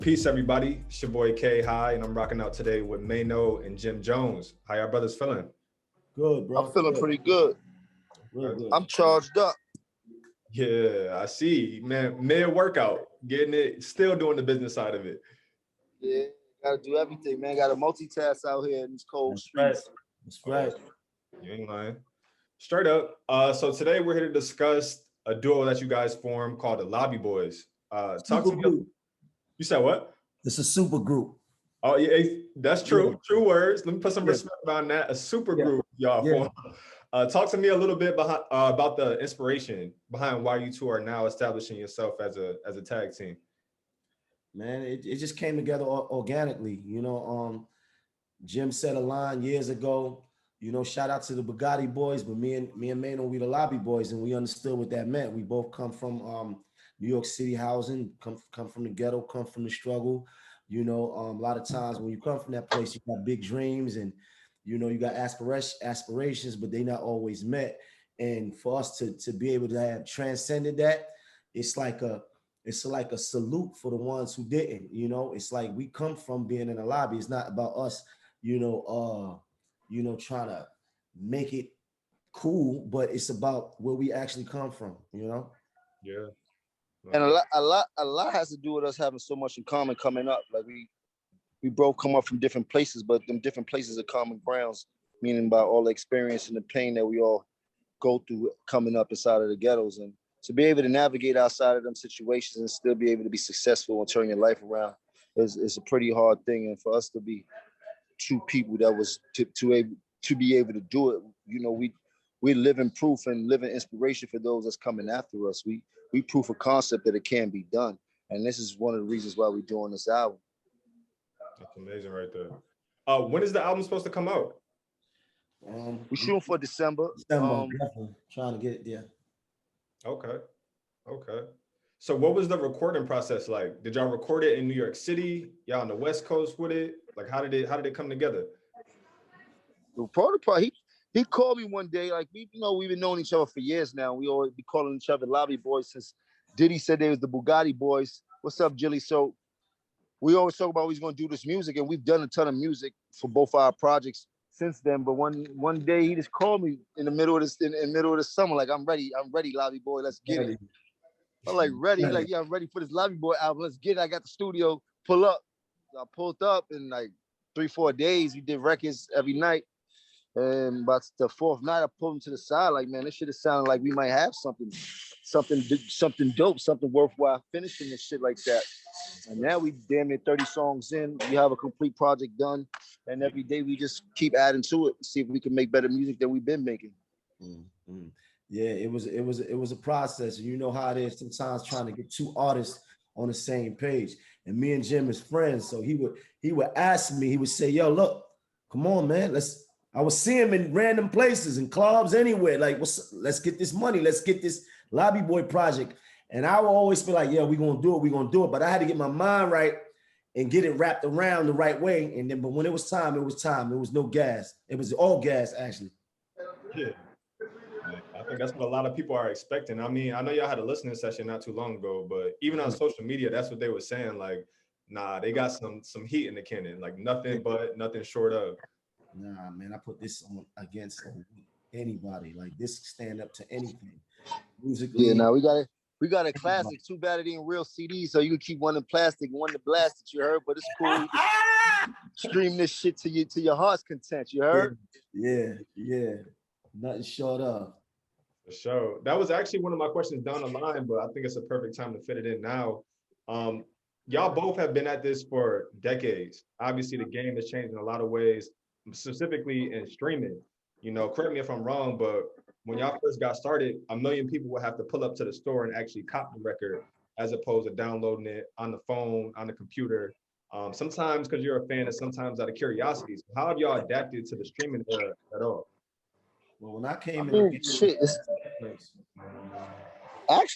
Peace, everybody. It's your boy K High, and I'm rocking out today with Maino and Jim Jones. How y'all brothers feeling? Good, bro. I'm feeling pretty good. Good. I'm charged up. Yeah, I see, man. Mid-workout, getting it, still doing the business side of it. Yeah, gotta do everything, man. Gotta multitask out here in these cold streets. That's right. You ain't lying. Straight up. So today we're here to discuss a duo that you guys formed called the Lobby Boyz. Talk to me. You said what? It's a super group. Oh yeah, that's true. Yeah. True words. Let me put some respect on that. A super group, y'all. Yeah. Talk to me a little bit about the inspiration behind why you two are now establishing yourself as a tag team. Man, it just came together organically. You know, Jim said a line years ago. You know, shout out to the Bugatti boys, but me and Maino, we the Lobby Boyz, and we understood what that meant. We both come from New York City housing, come from the ghetto, come from the struggle. You know, a lot of times when you come from that place, you got big dreams and, you know, you got aspirations, but they not always met. And for us to be able to have transcended that, it's like a salute for the ones who didn't. You know, it's like we come from being in a lobby. It's not about us, trying to make it cool, but it's about where we actually come from. You know. Yeah. And a lot has to do with us having so much in common coming up. Like we both come up from different places, but them different places are common grounds, meaning by all the experience and the pain that we all go through coming up inside of the ghettos. And to be able to navigate outside of them situations and still be able to be successful and turn your life around is a pretty hard thing. And for us to be two people that was to be able to do it, you know, we live in proof and live in inspiration for those that's coming after us. We proof of concept that it can be done. And this is one of the reasons why we're doing this album. That's amazing right there. When is the album supposed to come out? We're shooting for December. Definitely trying to get it there. Okay. So what was the recording process like? Did y'all record it in New York City? Y'all on the West Coast with it? Like how did it come together? The part, he called me one day, like we've been knowing each other for years now. We always be calling each other Lobby Boyz since Diddy said they was the Bugatti boys. What's up, Jilly? So we always talk about he's gonna do this music, and we've done a ton of music for both our projects since then. But one day he just called me in the middle of the summer, like I'm ready, Lobby Boy, let's get it. I'm like ready, like yeah, I'm ready for this Lobby Boy album. Let's get it. I got the studio, pull up. So I pulled up in like 3-4 days. We did records every night. And about the fourth night, I pulled him to the side, like, man, this shit is sounding like we might have something dope, something worthwhile finishing this shit like that. And now we damn near 30 songs in. We have a complete project done. And every day we just keep adding to it, see if we can make better music than we've been making. Mm-hmm. Yeah, it was a process. You know how it is sometimes trying to get two artists on the same page. And me and Jim is friends. So he would ask me, he would say, yo, look, come on, man, I would see him in random places, in clubs, anywhere. Like, let's get this money. Let's get this Lobby Boy project. And I would always be like, yeah, we're going to do it. But I had to get my mind right and get it wrapped around the right way. And then, but when it was time, it was time. It was no gas. It was all gas, actually. Yeah. I think that's what a lot of people are expecting. I mean, I know y'all had a listening session not too long ago, but even on social media, that's what they were saying. Like, nah, they got some heat in the cannon. Like nothing short of. Nah, man, I put this on against anybody. Like this stand up to anything. Musically. Yeah, now we got a classic. Too bad it ain't real CD, so you can keep one in plastic, one to blast that you heard, but it's cool. Stream this shit to your heart's content, you heard? Yeah. Nothing short of. For sure. That was actually one of my questions down the line, but I think it's a perfect time to fit it in now. Y'all both have been at this for decades. Obviously, the game has changed in a lot of ways, specifically in streaming. You know, correct me if I'm wrong, but when y'all first got started, a million people would have to pull up to the store and actually cop the record as opposed to downloading it on the phone, on the computer. Sometimes because you're a fan and sometimes out of curiosity. So how have y'all adapted to the streaming era at all? Well, when I came actually,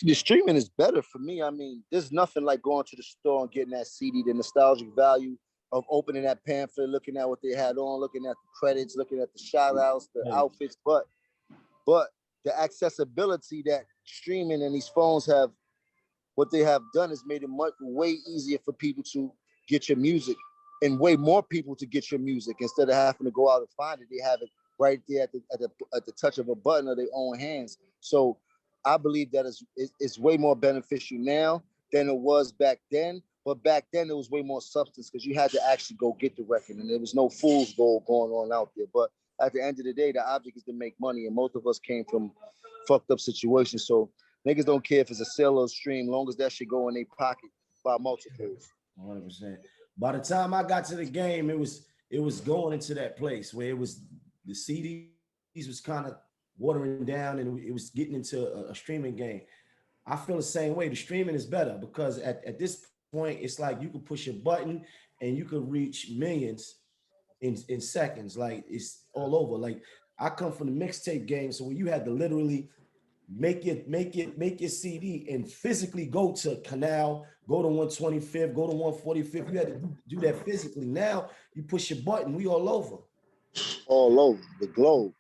the streaming is better for me. I mean, there's nothing like going to the store and getting that CD, the nostalgic value of opening that pamphlet, looking at what they had on, looking at the credits, looking at the shout-outs, the outfits, but the accessibility that streaming and these phones have, what they have done is made it way easier for people to get your music, and way more people to get your music instead of having to go out and find it. They have it right there at the touch of a button of their own hands. So I believe that it's way more beneficial now than it was back then. But back then it was way more substance because you had to actually go get the record, and there was no fool's gold going on out there. But at the end of the day, the object is to make money, and most of us came from fucked up situations. So niggas don't care if it's a sale or a stream, long as that shit go in their pocket by multiples. 100%. By the time I got to the game, it was going into that place where it was the CDs was kind of watering down, and it was getting into a streaming game. I feel the same way. The streaming is better because at this point, it's like you can push a button and you can reach millions in seconds. Like it's all over. Like I come from the mixtape game, so when you had to literally make your CD and physically go to Canal, go to 125th, go to 145th. You had to do that physically. Now you push your button, we all over. All over the globe.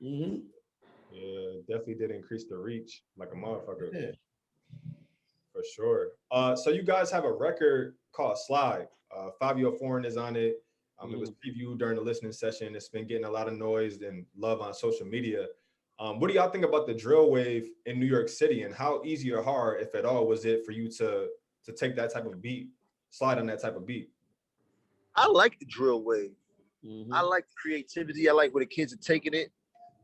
Mm-hmm. Yeah, definitely did increase the reach like a motherfucker. Yeah. For sure. So you guys have a record called Slide. Fabio Foreign is on it. It was previewed during the listening session. It's been getting a lot of noise and love on social media. What do y'all think about the drill wave in New York City, and how easy or hard, if at all, was it for you to take that type of beat, slide on that type of beat? I like the drill wave. I like the creativity. I like where the kids are taking it.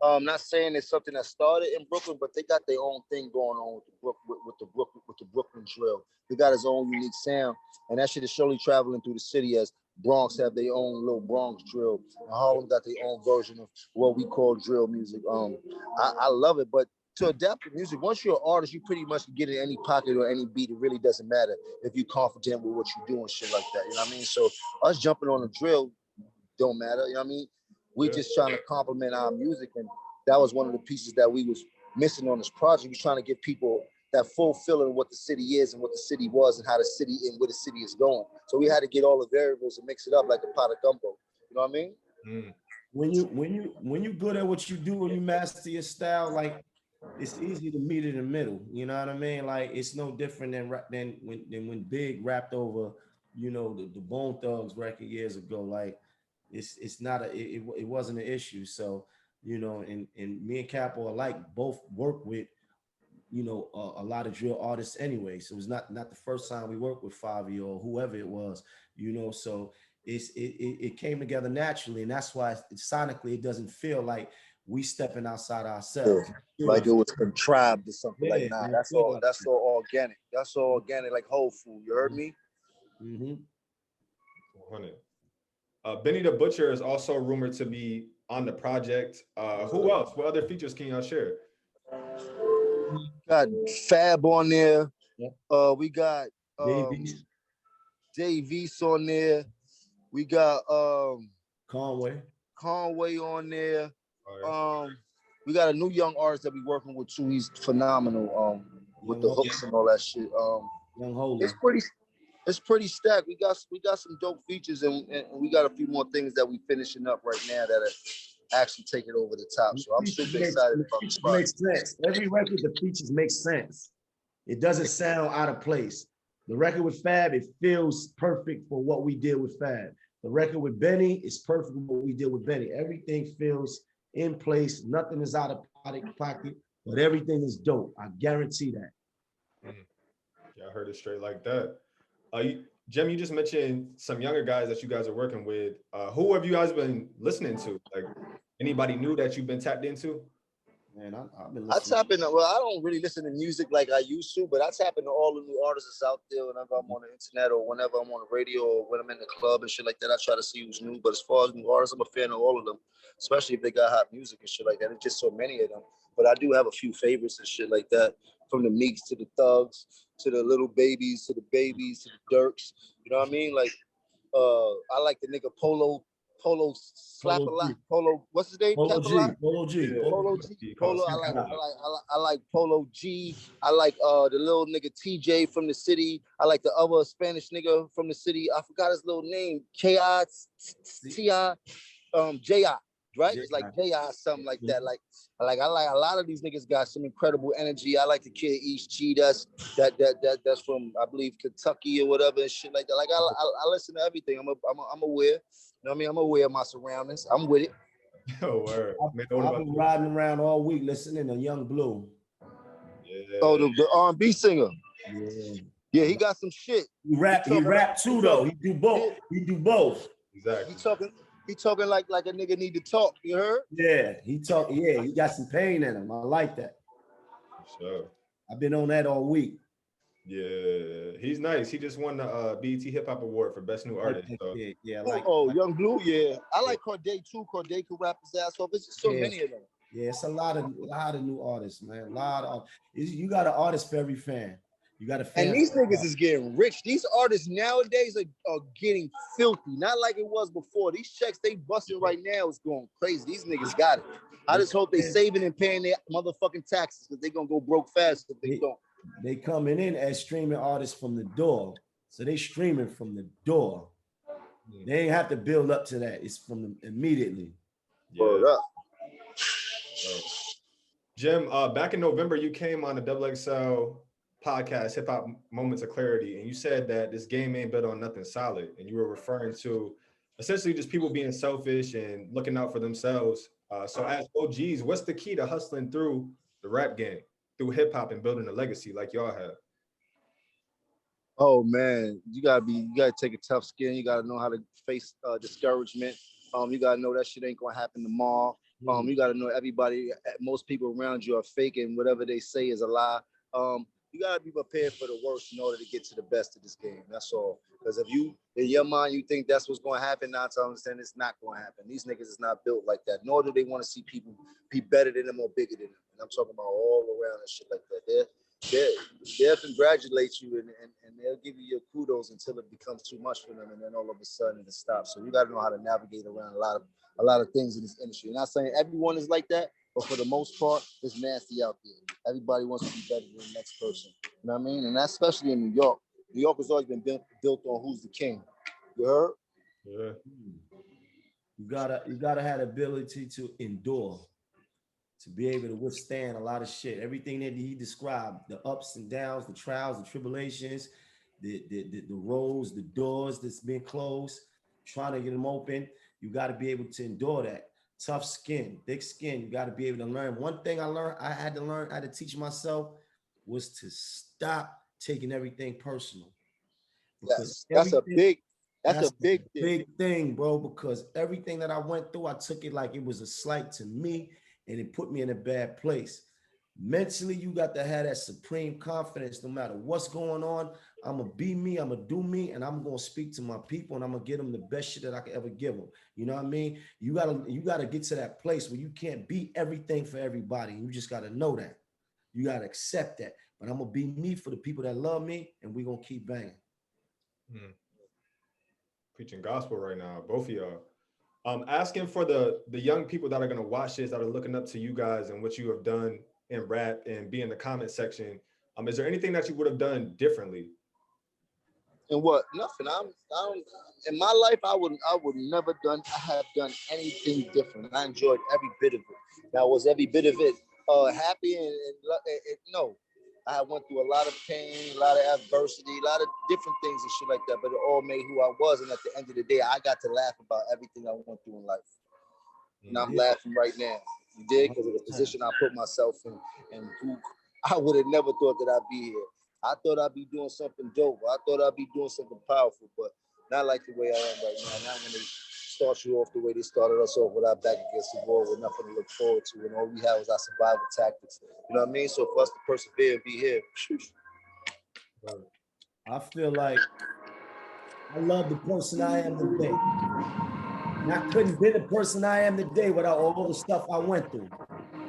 Not saying it's something that started in Brooklyn, but they got their own thing going on with the Brooklyn drill. They got his own unique sound, and that shit is surely traveling through the city as Bronx have their own little Bronx drill, and Harlem got their own version of what we call drill music. I love it, but to adapt to music, once you're an artist, you pretty much can get in any pocket or any beat. It really doesn't matter if you're confident with what you're doing, shit like that. You know what I mean? So us jumping on the drill don't matter. You know what I mean? We're just trying to complement our music, and that was one of the pieces that we was missing on this project. We're trying to give people that full feeling of what the city is and what the city was and how the city and where the city is going. So we had to get all the variables and mix it up like a pot of gumbo. You know what I mean? Mm. When you good at what you do, when you master your style, like it's easy to meet in the middle. You know what I mean? Like it's no different than when Big rapped over, you know, the Bone Thugs record years ago. Like it's not it wasn't an issue. So you know, and me and Capo alike both work with, you know, a lot of drill artists anyway. So it was not the first time we worked with Fabio or whoever it was, you know. So it came together naturally, and that's why sonically it doesn't feel like we stepping outside ourselves. Yeah. Like it was contrived or something. Yeah, like, nah, that's all organic. That's all organic, like whole food. You heard me? Mm-hmm. 100. Benny the Butcher is also rumored to be on the project. Who else? What other features can y'all share? Got Fab on there. Yep. We got Davies on there. We got Conway on there. We got a new young artist that we working with too. He's phenomenal. With the hooks and all that shit. Young Holy. It's pretty stacked. We got some dope features, and we got a few more things that we finishing up right now that are actually taking over the top. So I'm super excited about this project. Makes sense. Every record, the features make sense. It doesn't sound out of place. The record with Fab, it feels perfect for what we did with Fab. The record with Benny is perfect for what we did with Benny. Everything feels in place. Nothing is out of pocket, but everything is dope. I guarantee that. Yeah, I heard it straight like that. Jim, you just mentioned some younger guys that you guys are working with. Who have you guys been listening to? Like anybody new that you've been tapped into? Man, I've been I listening. tap into, well, I don't really listen to music like I used to, but I tap into all the new artists that's out there whenever I'm on the internet or whenever I'm on the radio or when I'm in the club and shit like that. I try to see who's new. But as far as new artists, I'm a fan of all of them, especially if they got hot music and shit like that. There's just so many of them. But I do have a few favorites and shit like that, from the Meeks to the Thugs to the Little Babies to the Babies to the Dirks. You know what I mean? Like, I like the nigga Polo slap a lot. Polo, what's his name? Polo G. Polo G. Polo. I like Polo G. I like the little nigga TJ from the city. I like the other Spanish nigga from the city. I forgot his little name. K-I-T-I. J-I. right? It's like J.I. something like that. Like I like a lot of these niggas got some incredible energy. I like the kid East G. That's from I believe Kentucky or whatever and shit like that. Like I listen to everything. I'm aware. You know what I mean? I'm aware of my surroundings. I'm with it. Oh, word. I've been riding around all week listening to Young Blue. Yeah. Oh, the R&B singer. Yeah. Yeah, he got some shit. He rap too though. He do both. Yeah. He do both. Exactly. He talking like a nigga need to talk. You heard? Yeah, he got some pain in him. I like that. Sure. I've been on that all week. Yeah, he's nice. He just won the BET Hip Hop Award for Best New Artist. So. Yeah, Young Blue. Yeah, I like Corday too. Corday can rap his ass off. It's just so many of them. Yeah, it's a lot of new artists, man. A lot of you got an artist for every fan. You got a fan. And these niggas is getting rich. These artists nowadays are getting filthy. Not like it was before. These checks they busting right now is going crazy. These niggas got it. I just hope they saving and paying their motherfucking taxes because they gonna go broke fast if they don't. They coming in as streaming artists from the door. So they streaming from the door. They ain't have to build up to that. It's from them immediately. Yeah. Jim, back in November, you came on the XXL podcast, Hip Hop Moments of Clarity, and you said that this game ain't built on nothing solid. And you were referring to essentially just people being selfish and looking out for themselves. So as OGs, what's the key to hustling through the rap game, through hip hop and building a legacy like y'all have? Oh man, you gotta take a tough skin. You gotta know how to face discouragement. You gotta know that shit ain't gonna happen tomorrow. You gotta know most people around you are fake and whatever they say is a lie. You gotta be prepared for the worst in order to get to the best of this game. That's all. Because if you, in your mind, you think that's what's gonna happen, now to understand it's not gonna happen. These niggas is not built like that. Nor do they want to see people be better than them or bigger than them. And I'm talking about all around and shit like that. They'll congratulate you and they'll give you your kudos until it becomes too much for them, and then all of a sudden it stops. So you got to know how to navigate around a lot of things in this industry. I'm not saying everyone is like that, but for the most part, it's nasty out there. Everybody wants to be better than the next person. You know what I mean? And that's especially in New York. New York has always been built on who's the king. You heard? Yeah. You gotta have the ability to endure, to be able to withstand a lot of shit. Everything that he described, the ups and downs, the trials, the tribulations, the roads, the doors that's been closed, trying to get them open. You got to be able to endure that. Tough skin, thick skin. You got to be able to learn. One thing I had to teach myself was to stop taking everything personal. Yes, that's a big thing, bro, because everything that I went through, I took it like it was a slight to me, and it put me in a bad place. Mentally, you got to have that supreme confidence. No matter what's going on, I'm going to be me, I'm going to do me, and I'm going to speak to my people, and I'm going to give them the best shit that I could ever give them. You know what I mean? You got to get to that place where you can't be everything for everybody. You just got to know that. You got to accept that. But I'm going to be me for the people that love me, and we're going to keep banging. Preaching gospel right now, both of y'all. Asking for the young people that are going to watch this, that are looking up to you guys and what you have done in rap and be in the comment section. Is there anything that you would have done differently? And what? Nothing. In my life, I would never have done anything different. I enjoyed every bit of it. Now, was every bit of it happy? And no. I went through a lot of pain, a lot of adversity, a lot of different things and shit like that, but it all made who I was. And at the end of the day, I got to laugh about everything I went through in life. And I'm laughing right now. You did? Because of the position I put myself in and who I would have never thought that I'd be here. I thought I'd be doing something dope. I thought I'd be doing something powerful, but not like the way I am right now. Not when they start you off the way they started us off with our back against the wall with nothing to look forward to. And all we had was our survival tactics. You know what I mean? So for us to persevere and be here. I feel like I love the person I am today. And I couldn't be the person I am today without all the stuff I went through.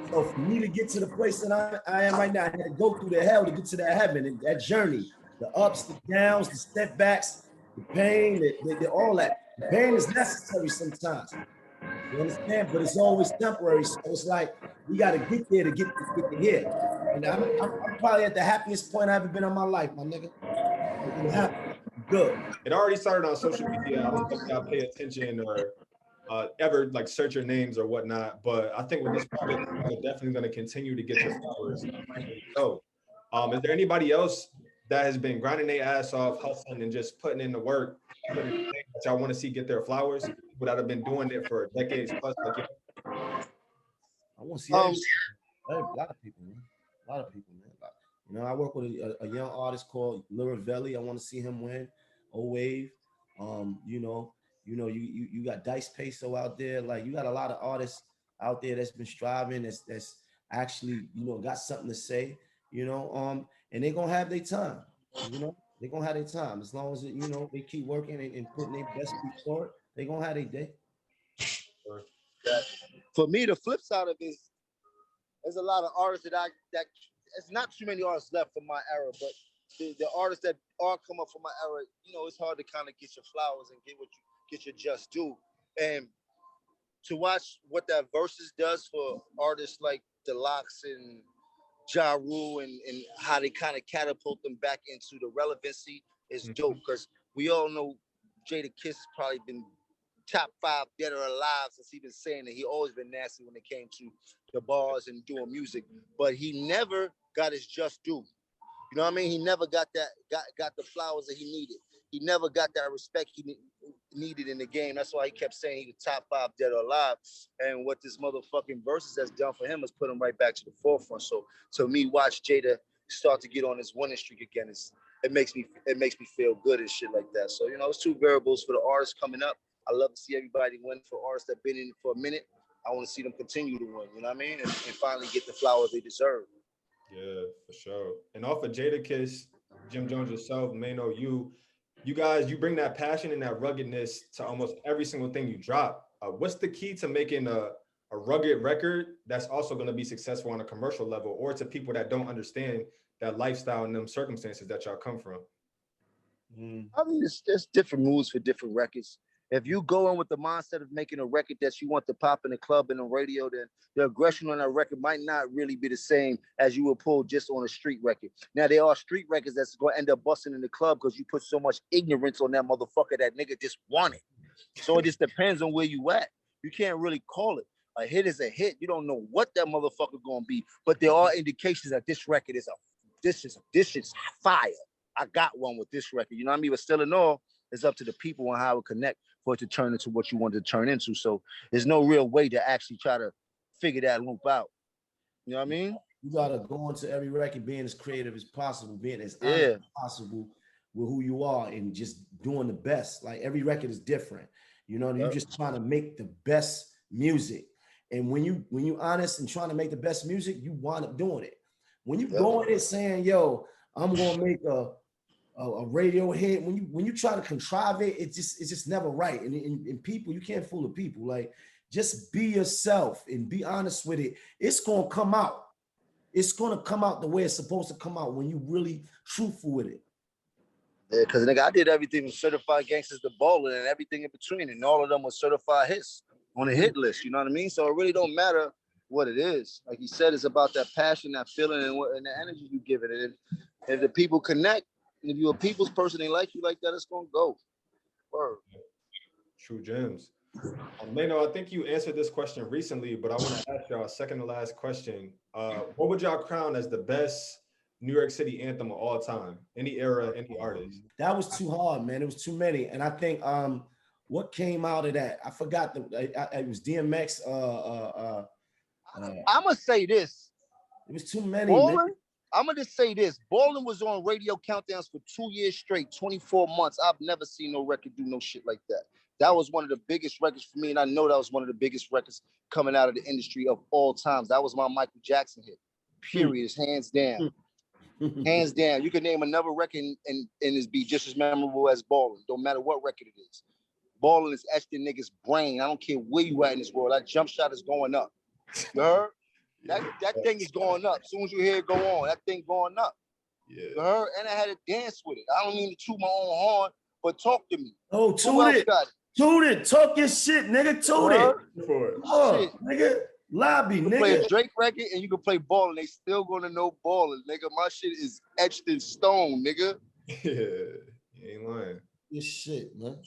So for me to get to the place that I am right now, I had to go through the hell to get to that heaven and that journey. The ups, the downs, the setbacks, the pain, all that. The pain is necessary sometimes. You understand? But it's always temporary. So it's like we got to get there to get to here. And I'm probably at the happiest point I've ever been in my life, my nigga. I'm happy. Good. It already started on social media. I don't think y'all pay attention or ever like search your names or whatnot. But I think with this project, you're definitely going to continue to get your flowers. So, is there anybody else that has been grinding their ass off, hustling, and just putting in the work, putting in the thing that y'all want to see get their flowers? People that have been doing it for decades plus, like you. I want to see a lot of people, man. A lot of people, man. Like, you know, I work with a young artist called Liravelli. I want to see him win. O-Wave. You got Dice Peso out there. Like, you got a lot of artists out there that's been striving, that's actually, got something to say, and they're gonna have their time. They're gonna have their time. As long as they keep working and putting their best foot forward, they're gonna have their day. For me, the flip side of it is there's a lot of artists that it's not too many artists left from my era, but the artists that are come up from my era, it's hard to kind of get your flowers and get your just due. And to watch what that Versus does for artists like Deluxe and Ja Rule and how they kind of catapult them back into the relevancy is dope, because we all know Jada Kiss has probably been top 5 dead or alive since he been saying that. He always been nasty when it came to the bars and doing music, but he never got his just due. You know what I mean? He never got the flowers that he needed. He never got that respect he needed in the game. That's why he kept saying he was top 5 dead or alive. And what this motherfucking Versus has done for him is put him right back to the forefront. So to me, watch Jada start to get on his winning streak again. It makes me feel good and shit like that. So it's 2 variables for the artists coming up. I love to see everybody win. For artists that been in it for a minute, I want to see them continue to win. You know what I mean? And finally get the flowers they deserve. Yeah, for sure. And off of Jada Kiss, Jim Jones yourself, Maino, you guys, you bring that passion and that ruggedness to almost every single thing you drop. What's the key to making a rugged record that's also going to be successful on a commercial level, or to people that don't understand that lifestyle and them circumstances that y'all come from? I mean, there's different moves for different records. If you go in with the mindset of making a record that you want to pop in the club and the radio, then the aggression on that record might not really be the same as you would pull just on a street record. Now, there are street records that's going to end up busting in the club because you put so much ignorance on that motherfucker that nigga just want it. So it just depends on where you at. You can't really call it. A hit is a hit. You don't know what that motherfucker going to be, but there are indications that this record is this is fire. I got one with this record. You know what I mean? But still in all, it's up to the people and how it connect for it to turn into what you want to turn into. So there's no real way to actually try to figure that loop out. You know what I mean? You gotta go into every record being as creative as possible, being as honest as possible with who you are, and just doing the best. Like, every record is different. You're just trying to make the best music. And when you honest and trying to make the best music, you wind up doing it. When you go in it saying, yo, I'm gonna make a radio hit, when you try to contrive it, it's just never right. And people, you can't fool the people. Like, just be yourself and be honest with it. It's gonna come out. It's gonna come out the way it's supposed to come out when you really truthful with it. Yeah, because nigga, I did everything from Certified Gangsters to Ballin' and everything in between, and all of them were certified hits on the hit list. You know what I mean? So it really don't matter what it is. Like you said, it's about that passion, that feeling, and the energy you give it. And if the people connect, and if you're a people's person, they like you like that, it's gonna go. Word. True gems. Maino, I think you answered this question recently, but I want to ask y'all a second to last question. What would y'all crown as the best New York City anthem of all time? Any era, any artist? That was too hard, man. It was too many. And I think what came out of that, I forgot it was DMX. I'm gonna say this. It was too many, man. I'm gonna just say this. Ballin' was on radio countdowns for 2 years straight, 24 months. I've never seen no record do no shit like that. That was one of the biggest records for me, and I know that was one of the biggest records coming out of the industry of all times. That was my Michael Jackson hit. Period. Hands down. Hands down. You can name another record and it's be just as memorable as Ballin'. Don't matter what record it is. Ballin' is etched in niggas' brain. I don't care where you at in this world. That jump shot is going up. You heard? That thing is going up. As soon as you hear it go on, that thing going up. Yeah. You heard? And I had to dance with it. I don't mean to toot my own horn, but talk to me. Oh, toot it. Toot it. Talk your shit, nigga. Toot it. Oh, nigga. Lobby, you can nigga. Play a Drake record and you can play Ballin'. They still gonna know Ballin', nigga. My shit is etched in stone, nigga. Yeah, you ain't lying. Your shit, man.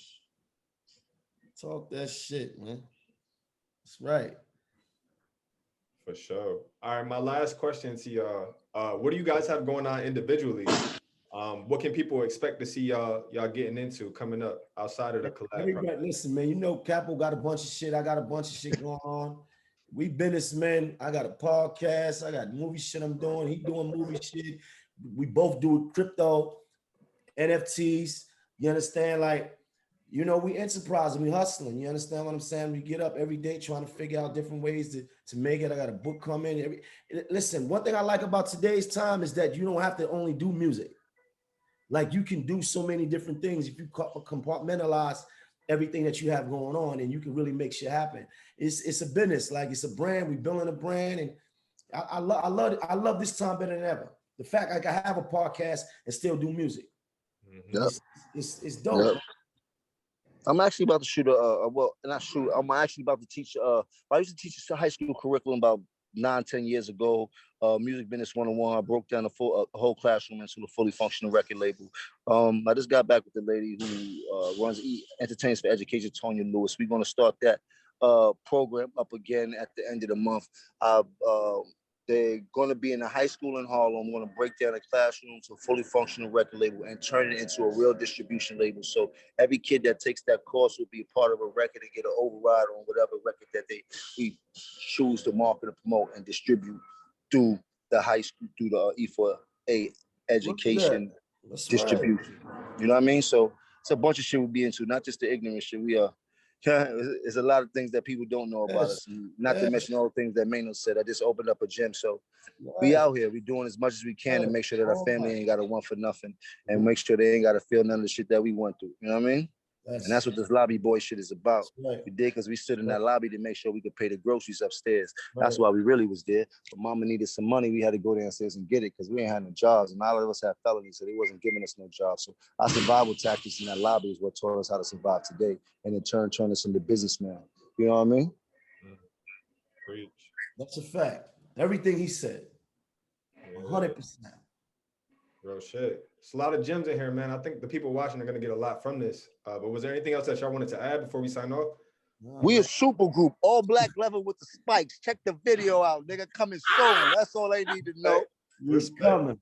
Talk that shit, man. That's right. For sure. All right, my last question to y'all. What do you guys have going on individually? What can people expect to see y'all getting into coming up outside of the collab project? Everybody, listen, man. You know, Capo got a bunch of shit. I got a bunch of shit going on. We businessmen. I got a podcast. I got movie shit I'm doing. He doing movie shit. We both do crypto, NFTs. You understand? Like, you know, we enterprising, we hustling. You understand what I'm saying? We get up every day trying to figure out different ways to make it. I got a book coming. Listen, one thing I like about today's time is that you don't have to only do music. Like, you can do so many different things if you compartmentalize everything that you have going on, and you can really make shit happen. It's a business, like it's a brand. We building a brand, and I love this time better than ever. The fact like I have a podcast and still do music. Yep. It's dope. Yep. I'm actually about to shoot I'm actually about to teach. I used to teach a high school curriculum about 9-10 years ago. Music Business 101. I broke down a whole classroom into a fully functional record label. I just got back with the lady who runs Entertainment for Education, Tonya Lewis. We're going to start that program up again at the end of the month. They're going to be in a high school in Harlem. We're going to break down a classroom to a fully functional record label and turn it into a real distribution label. So every kid that takes that course will be a part of a record and get an override on whatever record that we choose to market and promote and distribute through the high school, through the E4A education distribution. Right. You know what I mean? So it's a bunch of shit we'll be into, not just the ignorant shit. There's a lot of things that people don't know about us, not to mention all the things that Maino said. I just opened up a gym, so we out here. We doing as much as we can to make sure that our family ain't got to want for nothing, and make sure they ain't got to feel none of the shit that we went through. You know what I mean? And that's what this Lobby Boy shit is about. We did because we stood in that lobby to make sure we could pay the groceries upstairs. That's why we really was there. But mama needed some money. We had to go downstairs and get it because we ain't had no jobs. And all of us had felonies, so they wasn't giving us no jobs. So our survival tactics in that lobby is what taught us how to survive today. And in turn us into businessmen. You know what I mean? Preach. That's a fact. Everything he said. 100%. Real shit. It's a lot of gems in here, man. I think the people watching are going to get a lot from this. But was there anything else that y'all wanted to add before we sign off? We a super group, all black leather with the spikes. Check the video out, nigga. Coming soon. That's all they need to know. He's coming.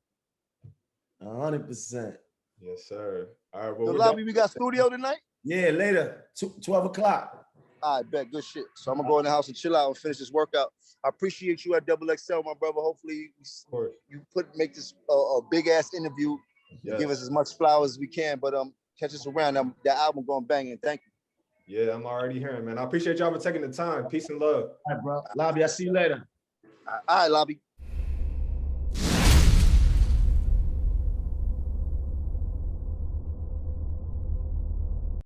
100%. Yes, sir. All right. Well, the Lobby, we got studio tonight? Yeah, later. 12 o'clock. All right, bet. Good shit. So I'm going to go in the house and chill out and finish this workout. I appreciate you at Double XL, my brother. Hopefully you make this a big-ass interview. Yes. Give us as much flowers as we can, but catch us around. That album going banging. Thank you. Yeah, I'm already hearing, man. I appreciate y'all for taking the time. Peace and love. All right, bro. Lobby, I'll see you later. All right, Lobby.